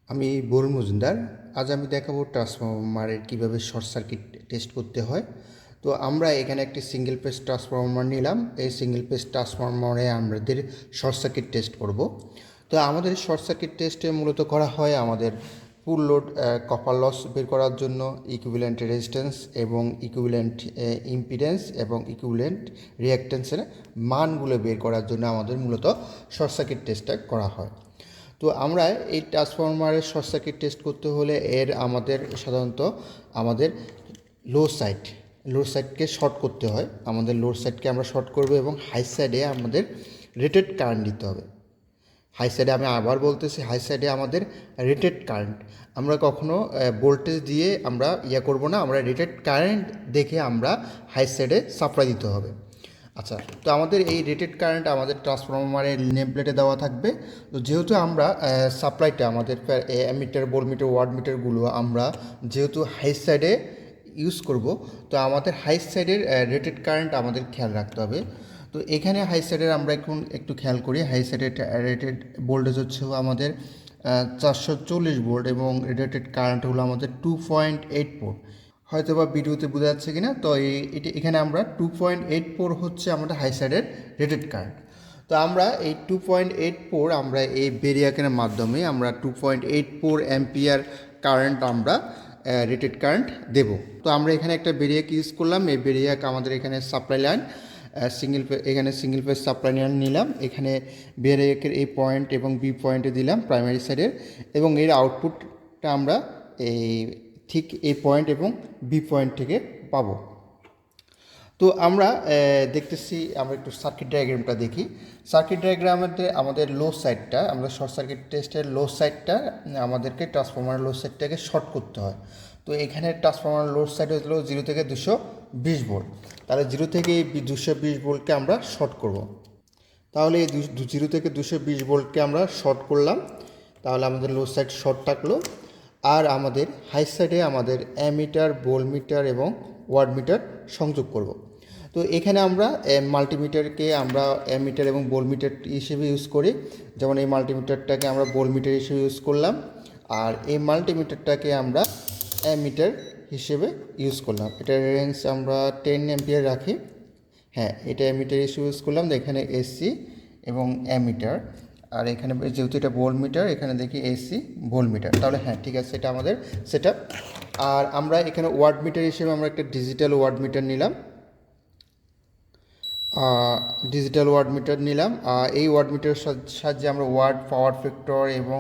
আমি বরুণ মজুমদার। আজ আমি দেখাবো ট্রান্সফরমারের কীভাবে শর্ট সার্কিট টেস্ট করতে হয়। তো আমরা এখানে একটি সিঙ্গেল ফেজ ট্রান্সফরমার নিলাম। এই সিঙ্গেল ফেজ ট্রান্সফরমারে আমাদের শর্ট সার্কিট টেস্ট করব। তো আমাদের শর্ট সার্কিট টেস্টে মূলত করা হয় আমাদের ফুল লোড কপার লস বের করার জন্য, ইকুইভ্যালেন্ট রেজিস্ট্যান্স এবং ইকুইভ্যালেন্ট ইম্পিডেন্স এবং ইকুইভ্যালেন্ট রিঅ্যাকট্যান্সের মানগুলো বের করার জন্য আমাদের মূলত শর্ট সার্কিট টেস্টটা করা হয়। তো আমরা এই ট্রান্সফরমারের শর্ট সার্কিট টেস্ট করতে হলে আমাদের সাধারণত আমাদের লো সাইডকে শর্ট করতে হয়। আমাদের লো সাইডকে আমরা শর্ট করব এবং হাই সাইডে আমাদের রেটেড কারেন্ট দিতে হবে। হাই সাইডে আমি আবার বলতেছি, হাই সাইডে আমাদের রেটেড কারেন্ট, আমরা কখনো ভোল্টেজ দিয়ে আমরা করব না, আমরা রেটেড কারেন্ট দেখে আমরা হাই সাইডে সাপ্লাই দিতে হবে। আচ্ছা, তো আমাদের এই রেটেড কারেন্ট আমাদের ট্রান্সফরমারের নেম প্লেটে দেওয়া থাকবে। তো যেহেতু আমরা সাপ্লাইটা আমাদের অ্যামিটার, ভোল্টমিটার, ওয়াট মিটারগুলো আমরা যেহেতু হাই সাইডে ইউজ করব, তো আমাদের হাই সাইডের রেটেড কারেন্ট আমাদের খেয়াল রাখতে হবে। তো এখানে হাই সাইডের আমরা একটু খেয়াল করি। হাই সাইডের রেটেড ভোল্টেজ হচ্ছে আমাদের 440 ভোল্ট এবং রেটেড কারেন্ট হলো আমাদের 2.84। হয়তো বা ভিডিওতে বোঝা যাচ্ছে কি না। তো এখানে আমরা 2.84 হচ্ছে আমাদের হাই সাইডের রেটেড কারেন্ট। তো আমরা এই 2.84 আমরা এই ভেরিয়াকের মাধ্যমে আমরা 2.84 অ্যাম্পিয়ার কারেন্ট আমরা রেটেড কারেন্ট দেব। তো আমরা এখানে একটা ভেরিয়াক ইউজ করলাম। এই ভেরিয়াক আমাদের এখানে সাপ্লাই লাইন এখানে সিঙ্গেল ফেজ সাপ্লাই লাইন নিলাম। এখানে ভেরিয়াকের এই পয়েন্ট এবং বি পয়েন্টে দিলাম প্রাইমারি সাইডের, এবং এর আউটপুটটা আমরা এই ঠিক এই পয়েন্ট এবং বি পয়েন্ট থেকে পাবো। তো আমরা দেখতেছি, আমরা একটু সার্কিট ডায়াগ্রামটা দেখি। সার্কিট ডায়াগ্রামেতে আমাদের লো সাইডটা, আমরা শর্ট সার্কিট টেস্টের লো সাইডটা আমাদেরকে ট্রান্সফরমারের লো সাইডটাকে শর্ট করতে হয়। তো এখানে ট্রান্সফরমার লো সাইড হলো 0 থেকে 220 ভোল্ট। তাহলে 0 থেকে এই 220 ভোল্টকে আমরা শর্ট করব। তাহলে এই 0 থেকে 220 ভোল্টকে আমরা শর্ট করলাম। তাহলে আমাদের লো সাইড শর্ট থাকলো। আর আমাদের হাই সাইডে আমাদের অ্যামিটার, ভোল্টমিটার এবং ওয়াট মিটার সংযোগ করব। তো এখানে আমরা মাল্টিমিটারকে আমরা অ্যামিটার এবং ভোল্টমিটার হিসেবে ইউজ করি। যেমন এই মাল্টিমিটারটাকে আমরা ভোল্টমিটার হিসেবে ইউজ করলাম, আর এই মাল্টিমিটারটাকে আমরা অ্যামিটার হিসেবে ইউজ করলাম। এটার রেঞ্জ আমরা 10 অ্যাম্পিয়ার রাখি। হ্যাঁ, এটা অ্যামিটার হিসেবে ইউজ করলাম। এখানে এসি এবং অ্যামিটার, আর এখানে যেহেতু এটা ভোল্টমিটার, এখানে দেখি এসি ভোল্টমিটার। তাহলে হ্যাঁ, ঠিক আছে, এটা আমাদের সেটআপ। আর আমরা এখানে ওয়াট মিটার হিসেবে আমরা একটা ডিজিটাল ওয়াট মিটার নিলাম। এই ওয়াট মিটারের সাহায্যে আমরা ওয়াট, পাওয়ার ফ্যাক্টর এবং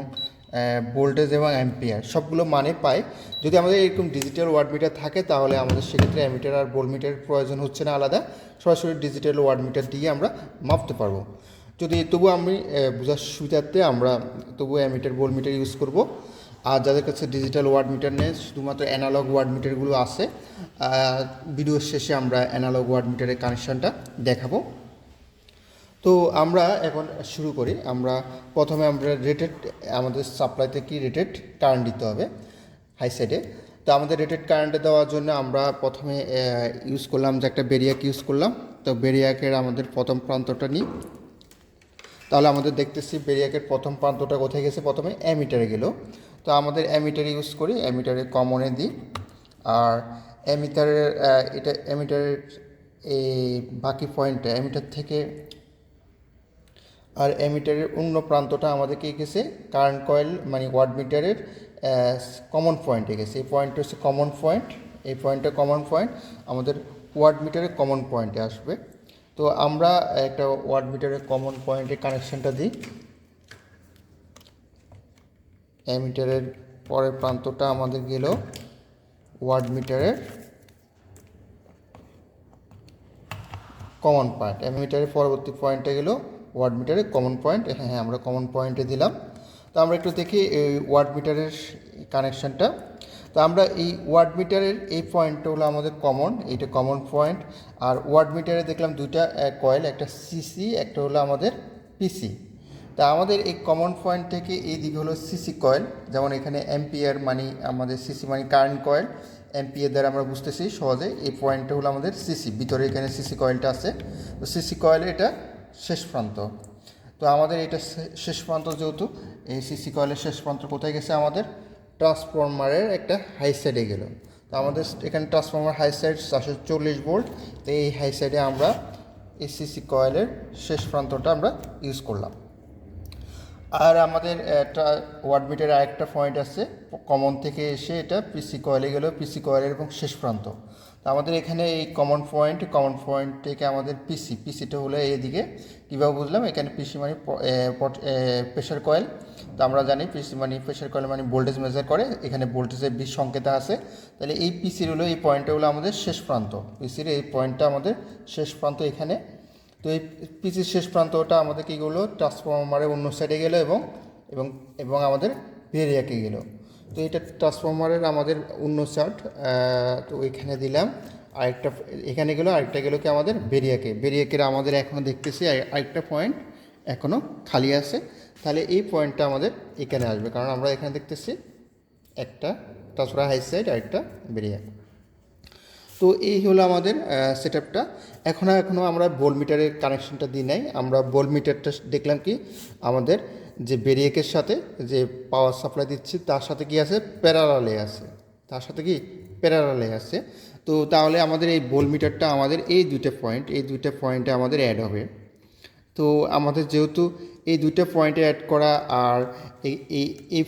ভোল্টেজ এবং অ্যাম্পিয়ার সবগুলো মানে পাই। যদি আমাদের এরকম ডিজিটাল ওয়াট মিটার থাকে তাহলে আমাদের সেক্ষেত্রে অ্যামিটার আর ভোল্টমিটারের প্রয়োজন হচ্ছে না আলাদা, সরাসরি ডিজিটাল ওয়াট মিটার দিয়ে আমরা মাপতে পারবো। যদি তবু আমি বোঝার সুবিধার্থে আমরা তবু অ্যামিটার, ভোল্টমিটার ইউজ করব। আর যাদের কাছে ডিজিটাল ওয়াট মিটার নেই, শুধুমাত্র অ্যানালগ ওয়াট মিটারগুলো আছে, ভিডিওর শেষে আমরা অ্যানালগ ওয়াট মিটারের কানেকশানটা দেখাবো। তো আমরা এখন শুরু করি। প্রথমে আমরা আমাদের সাপ্লাইতে কি রেটেড কারেন্ট দিতে হবে হাই সাইডে। তো আমাদের রেটেড কারেন্টে দেওয়ার জন্য আমরা প্রথমে ইউজ করলাম যে একটা ভেরিয়াক ইউজ করলাম। তো ভেরিয়াকের আমাদের প্রথম প্রান্তটা নিই। তাহলে আমাদের দেখতেছি ভেরিয়াকের প্রথম প্রান্তটা কোথায় গেছে, প্রথমে অ্যামিটারে গেল। তো আমাদের অ্যামিটার ইউজ করি, অ্যামিটারে কমনে দিই। আর অ্যামিটারের এই বাকি পয়েন্টটা অ্যামিটার থেকে, আর অ্যামিটারের অন্য প্রান্তটা আমাদেরকে গেছে কারেন্ট কয়েল মানে ওয়াট মিটারের কমন পয়েন্টে গেছে। এই পয়েন্টটা হচ্ছে কমন পয়েন্ট, এই পয়েন্টটা কমন পয়েন্ট আমাদের ওয়াট মিটারের কমন পয়েন্টে আসবে। তো আমরা একটা ওয়াট মিটারের কমন পয়েন্টে কানেকশানটা দিই। অ্যামিটারের পরের প্রান্তটা আমাদের গেল ওয়াট মিটারের কমন পয়েন্ট, অ্যামিটারের পরবর্তী পয়েন্টে গেল ওয়াট মিটারের কমন পয়েন্ট। হ্যাঁ, আমরা কমন পয়েন্টে দিলাম। তো আমরা একটু দেখি এই ওয়াট মিটারের কানেকশানটা। তো আমরা এই ওয়াট মিটারের এই পয়েন্টটা হলো আমাদের কমন, এইটা কমন পয়েন্ট। আর ওয়াট মিটারে দেখলাম দুইটা কয়েল, একটা সিসি, একটা হলো আমাদের পিসি। তা আমাদের এই কমন পয়েন্ট থেকে এই দিকে হলো সিসি কয়েল। যেমন এখানে অ্যাম্পিয়ার মানে আমাদের সিসি মানে কারেন্ট কয়েল, অ্যাম্পিয়ার দ্বারা আমরা বুঝতেছি সহজে। এই পয়েন্টটা হলো আমাদের সিসি, ভিতরে এখানে সিসি কয়েলটা আছে। তো সিসি কয়েলের এটা শেষ প্রান্ত। তো আমাদের এটা শেষ প্রান্ত যেহেতু, এই সিসি কয়েলের শেষ প্রান্ত কোথায় গেছে, আমাদের ট্রান্সফরমারের একটা হাই সাইডে গেল। তো আমাদের এখানে ট্রান্সফরমার হাই সাইড 440 ভোল্ট। তো এই হাই সাইডে আমরা এই সিসি কয়েলের শেষ প্রান্তটা আমরা ইউজ করলাম। আর আমাদের ওয়াট মিটারের আরেকটা পয়েন্ট আছে, কমন থেকে এসে এটা পিসি কয়েলে গেল, পিসি কয়েলের এবং শেষ প্রান্ত। তো আমাদের এখানে এই কমন পয়েন্ট থেকে আমাদের পিসিটা হলো এদিকে। কীভাবে বুঝলাম, এখানে পিসি মানে প্রেশার কয়েল। তো আমরা জানি পিসি মানে প্রেশার কয়েল মানে ভোল্টেজ মেজার করে, এখানে ভোল্টেজের সংকেত আছে। তাহলে এই পিসির হলো এই পয়েন্টটা হলো আমাদের শেষ প্রান্ত, পিসির এই পয়েন্টটা আমাদের শেষ প্রান্ত এখানে। তো এই পিসির শেষ প্রান্তটা আমাদের কী করলো, ট্রান্সফরমারের অন্য সাইডে গেলো এবং এবং এবং আমাদের ভেরিয়াকে গেলো। তো এটা ট্রান্সফরমারের আমাদের অন্য সাইড, তো এখানে দিলাম আরেকটা, এখানে গেলো আরেকটা গেলো কি আমাদের ভেরিয়াকের আমাদের এখনও দেখতেছি আরেকটা পয়েন্ট এখনও খালি আছে। তাহলে এই পয়েন্টটা আমাদের এখানে আসবে, কারণ আমরা এখানে দেখতেছি একটা ট্রান্সফরমার হাই সাইড আরেকটা ভেরিয়াক। তো এই হলো আমাদের সেটআপটা। এখনও আমরা ভোল্টমিটারের কানেকশনটা দিই নাই। আমরা ভোল্টমিটারটা দেখলাম কি আমাদের যে ভেরিয়াকের সাথে যে পাওয়ার সাপ্লাই দিচ্ছি তার সাথে কি আছে, প্যারালালে আছে। তো তাহলে আমাদের এই ভোল্টমিটারটা আমাদের এই দুইটা পয়েন্টে আমাদের অ্যাড হবে। তো আমাদের যেহেতু এই দুইটা পয়েন্টে অ্যাড করা আর এই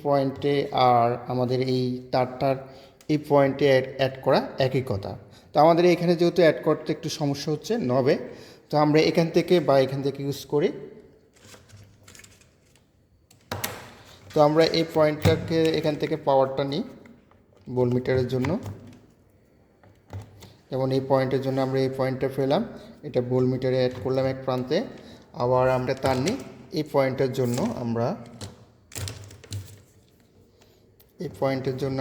পয়েন্টে আর আমাদের এই তারটার এই পয়েন্টে অ্যাড করা একই কথা। তো আমাদের এখানে যেহেতু অ্যাড করতে একটু সমস্যা হচ্ছে নবে, তো আমরা এখান থেকে ইউজ করি। তো আমরা এই পয়েন্টটাকে এখান থেকে পাওয়ারটা নিই ভোল্টমিটারের জন্য, যেমন এই পয়েন্টের জন্য আমরা এই পয়েন্টটা পেলাম, এটা ভোল্টমিটারে অ্যাড করলাম এক প্রান্তে। আবার আমরা তার নিই এই পয়েন্টের জন্য আমরা এই পয়েন্টের জন্য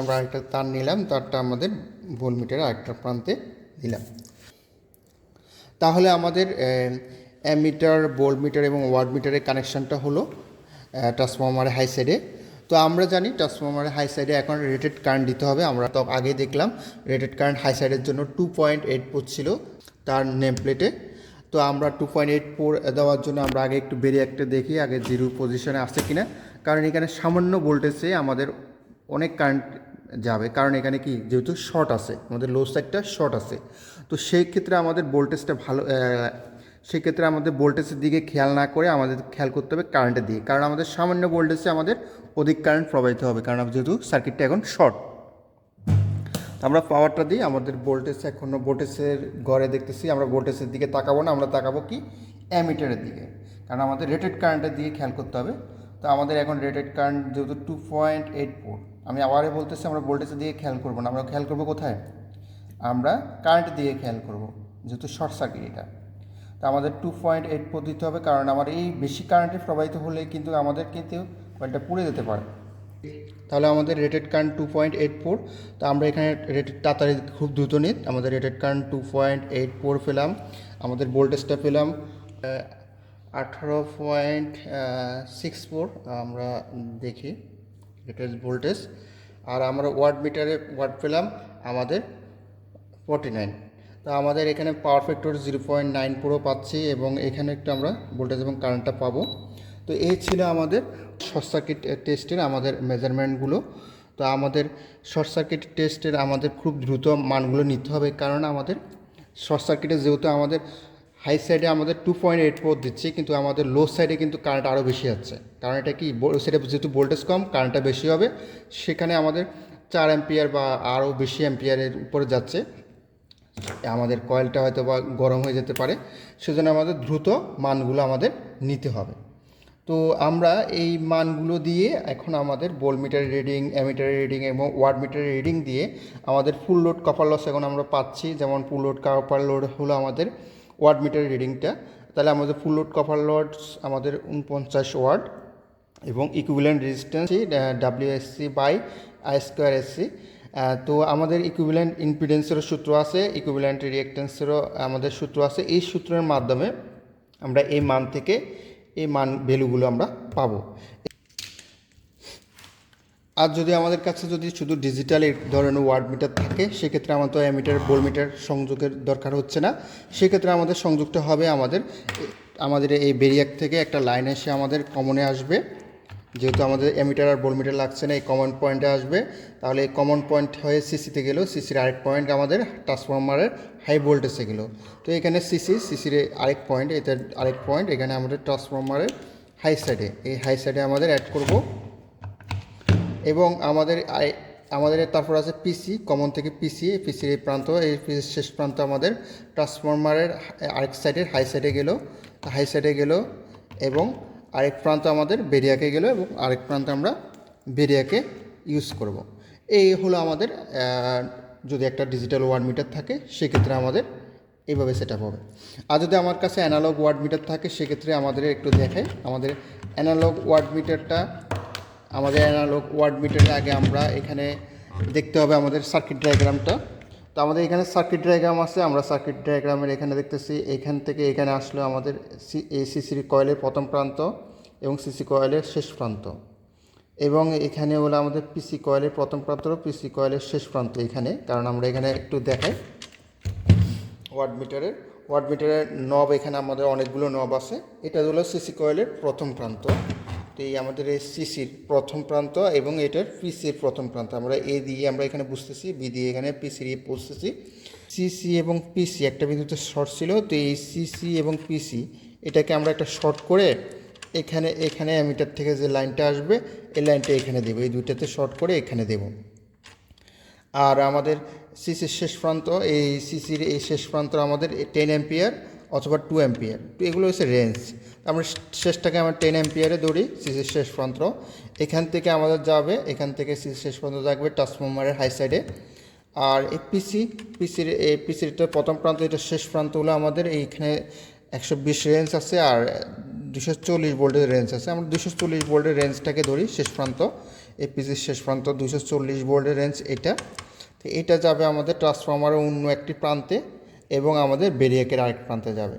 আমরা আরেকটা তার নিলাম, তারটা আমাদের ভোল্টমিটারে আরেকটা প্রান্তে দিলাম। তাহলে আমাদের অ্যামিটার, ভোল্টমিটার এবং ওয়াটমিটারের কানেকশানটা হলো ট্রান্সফরমারের হাই সাইডে। তো আমরা জানি ট্রান্সফরমারের হাই সাইডে এখন রেটেড কারেন্ট দিতে হবে। আমরা তো আগে দেখলাম রেটেড কারেন্ট হাই সাইডের জন্য 2.84 ছিল তার নেম প্লেটে। তো আমরা 2.84 দেওয়ার জন্য আমরা আগে একটু ভেরিয়াকটা দেখি আগে জিরো পজিশনে আসছে কিনা, কারণ এখানে সামান্য ভোল্টেজে আমাদের অনেক কারেন্ট যাবে, কারণ এখানে কি যেহেতু শর্ট আছে, আমাদের লো সাইডটা শর্ট আছে। তো সেই ক্ষেত্রে আমাদের ভোল্টেজটা সেক্ষেত্রে আমাদের ভোল্টেজের দিকে খেয়াল না করে আমাদের খেয়াল করতে হবে কারেন্টের দিকে, কারণ আমাদের সামান্য ভোল্টেজে আমাদের অধিক কারেন্ট প্রবাহিত হবে, কারণ যেহেতু সার্কিটটা এখন শর্ট। আমরা পাওয়ারটা দিই, আমাদের ভোল্টেজ এখনও ভোল্টেজের ঘরে দেখতেছি, আমরা ভোল্টেজের দিকে তাকাবো না, আমরা তাকাবো কি অ্যামিটারের দিকে, কারণ আমাদের রেটেড কারেন্টের দিকে খেয়াল করতে হবে। তো আমাদের এখন রেটেড কারেন্ট যেহেতু 2.84, আমি আবারও বলতেছি আমরা ভোল্টেজের দিকে খেয়াল করবো না, আমরা খেয়াল করবো কোথায়, আমরা কারেন্টের দিকে খেয়াল করব, যেহেতু শর্ট সার্কিট এটা। তো আমাদের 2.84 দিতে হবে, কারণ আমার এই বেশি কারেন্টে প্রবাহিত হলে কিন্তু আমাদের কয়েলটা পুড়ে যেতে পারে। তাহলে আমাদের রেটেড কারেন্ট 2.84। তো আমরা এখানে তাড়াতাড়ি খুব দ্রুত নিই, আমাদের রেটেড কারেন্ট 2.84 পেলাম, আমাদের ভোল্টেজটা পেলাম 18.64 আমরা দেখি রেটেড ভোল্টেজ। আর আমরা ওয়াট পেলাম আমাদের 49। তো আমাদের এখানে পাওয়ার ফ্যাক্টর 0.94 পাচ্ছি, এবং এখানে একটু আমরা ভোল্টেজ এবং কারেন্টটা পাবো। তো এই ছিল আমাদের শর্ট সার্কিট টেস্টের আমাদের মেজারমেন্টগুলো। তো আমাদের শর্ট সার্কিট টেস্টের আমাদের খুব দ্রুত মানগুলো নিতে হবে, কারণ আমাদের শর্ট সার্কিটে যেহেতু আমাদের হাই সাইডে আমাদের 2.84 দিচ্ছি, কিন্তু আমাদের লো সাইডে কিন্তু কারেন্ট আরও বেশি যাচ্ছে, কারণ এটা কি সাইডে যেহেতু ভোল্টেজ কম কারেন্টটা বেশি হবে, সেখানে আমাদের 4 অ্যাম্পিয়ার বা আরও বেশি অ্যাম্পিয়ারের উপরে যাচ্ছে, আমাদের কয়েলটা হয়তো বা গরম হয়ে যেতে পারে, সেজন্য আমাদের দ্রুত মানগুলো আমাদের নিতে হবে। তো আমরা এই মানগুলো দিয়ে এখন আমাদের ভোল্টমিটারের রিডিং, অ্যামিটারের রিডিং এবং ওয়াটমিটারের রিডিং দিয়ে আমাদের ফুল লোড কপার লস এখন আমরা পাচ্ছি। যেমন ফুল লোড কপার লোড হলো আমাদের ওয়াটমিটারের রিডিংটা, তাহলে আমাদের ফুল লোড কপার লস আমাদের 49 ওয়াট, এবং equivalent resistance WSC by I²SC। তো আমাদের ইকুইভ্যালেন্ট ইম্পিডেন্সেরও সূত্র আছে, ইকুইভ্যালেন্ট রিঅ্যাক্ট্যান্সেরও আমাদের সূত্র আছে। এই সূত্রের মাধ্যমে আমরা এই মান থেকে এই ভ্যালুগুলো আমরা পাবো। আর যদি আমাদের কাছে যদি শুধু ডিজিটাল এই ধরনের ওয়াট মিটার থাকে, সেক্ষেত্রে আমার তো অ্যামিটার ভোল্টমিটার সংযোগের দরকার হচ্ছে না। সেক্ষেত্রে আমাদের সংযোগটা হবে আমাদের এই ভেরিয়াক থেকে একটা লাইন এসে আমাদের কমনে আসবে। যেহেতু আমাদের অ্যামিটার আর ভোল্টমিটার লাগছে না, এই কমন পয়েন্টে আসবে। তাহলে এই কমন পয়েন্ট হয়ে সিসিতে গেল, সিসির আরেক পয়েন্ট আমাদের ট্রান্সফরমারের হাই ভোল্টেজে গেল। তো এখানে সিসির আরেক পয়েন্ট, এটা আরেক পয়েন্ট, এখানে আমাদের ট্রান্সফরমারের হাই সাইডে, এই হাই সাইডে আমাদের অ্যাড করব। এবং আমাদের তারপর আছে পিসি, কমন থেকে পিসির এই প্রান্ত, এই শেষ প্রান্ত আমাদের ট্রান্সফরমারের আরেক সাইডের হাই সাইডে গেল এবং আরেক প্রান্ত আমাদের বেরিয়াকে গেল এবং আরেক প্রান্ত আমরা বেরিয়াকে ইউজ করব। এই হলো আমাদের যদি একটা ডিজিটাল ওয়াট মিটার থাকে, সেক্ষেত্রে আমাদের এইভাবে সেট আপ হবে। আর যদি আমার কাছে অ্যানালগ ওয়াট মিটার থাকে, সেক্ষেত্রে আমাদের একটু দেখাই। আমাদের অ্যানালগ ওয়াট মিটারের আগে আমরা এখানে দেখতে হবে আমাদের সার্কিট ডায়াগ্রামটা। তো আমাদের এখানে সার্কিট ডায়াগ্রাম আছে, আমরা সার্কিট ডায়াগ্রামের এখানে দেখতেছি এখান থেকে এখানে আসলে আমাদের সিসির কয়েলের প্রথম প্রান্ত এবং সিসি কয়েলের শেষ প্রান্ত, এবং এখানে হলো আমাদের পিসি কয়েলের প্রথম প্রান্ত, পিসি কয়েলের শেষ প্রান্ত এখানে। কারণ আমরা এখানে একটু দেখাই ওয়াট মিটারের নব, এখানে আমাদের অনেকগুলো নব আছে। এটা হলো সিসি কয়েলের প্রথম প্রান্ত। তো এই আমাদের এই সিসির প্রথম প্রান্ত এবং এটার পিসির প্রথম প্রান্ত, আমরা এ দিয়ে আমরা এখানে বুঝতেছি, বি দিয়ে এখানে পিসির বুঝতেছি। সিসি এবং পিসি একটা বিন্দুতে শর্ট ছিল, তো এই সিসি এবং পিসি এটাকে আমরা একটা শর্ট করে এখানে অ্যামিটার থেকে যে লাইনটা আসবে, এই লাইনটা এখানে দেবো, এই দুইটাতে শর্ট করে এখানে দেব। আর আমাদের সিসির শেষ প্রান্ত, সিসির এই শেষ প্রান্ত আমাদের 10 অ্যাম্পিয়ার অথবা 2 অ্যাম্পিয়ার। তো এগুলো হচ্ছে রেঞ্জ। আমরা শেষটাকে আমরা 10 অ্যাম্পিয়ারে ধরি, সিসির শেষ প্রান্ত এখান থেকে আমাদের যাবে, এখান থেকে সিসির শেষ প্রান্ত থাকবে ট্রান্সফরমারের হাই সাইডে। আর এই পিসির প্রথম প্রান্ত, এটা শেষ প্রান্ত হলো আমাদের এইখানে 120 রেঞ্জ আছে আর 240 ভোল্টের রেঞ্জ আছে। আমরা 240 ভোল্টের রেঞ্জটাকে ধরি শেষ প্রান্ত, এই পিসির শেষ প্রান্ত 240 ভোল্টের রেঞ্জ এটা। তো এটা যাবে আমাদের ট্রান্সফরমারের অন্য একটি প্রান্তে এবং আমাদের ভেরিয়াকের আরেক প্রান্তে যাবে।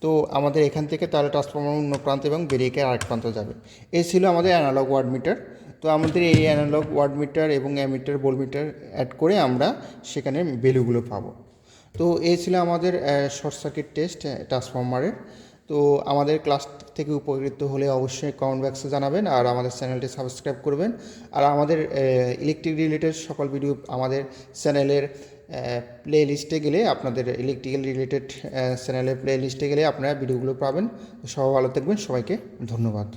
তো আমাদের এখান থেকে তাহলে ট্রান্সফরমার অন্য প্রান্ত এবং ভেরিয়াকের আরেক প্রান্ত যাবে। এই ছিল আমাদের অ্যানালগ ওয়াট মিটার। তো আমাদের এই অ্যানালগ ওয়াট মিটার এবং অ্যামিটার ভোল্টমিটার অ্যাড করে আমরা সেখানে ভ্যালুগুলো পাবো। তো এই ছিল আমাদের শর্ট সার্কিট টেস্ট ট্রান্সফরমারের। তো আমাদের ক্লাস থেকে উপকৃত হলে অবশ্যই কমেন্ট বক্সে জানাবেন, আর আমাদের চ্যানেলটি সাবস্ক্রাইব করবেন। আর আমাদের ইলেকট্রিক রিলেটেড সকল ভিডিও আমাদের চ্যানেলের প্লে লিস্টে গেলে, আপনাদের ইলেকট্রিক্যাল রিলেটেড চ্যানেলের প্লে লিস্টে গেলে আপনারা ভিডিওগুলো পাবেন। সবাই ভালো থাকবেন, সবাইকে ধন্যবাদ।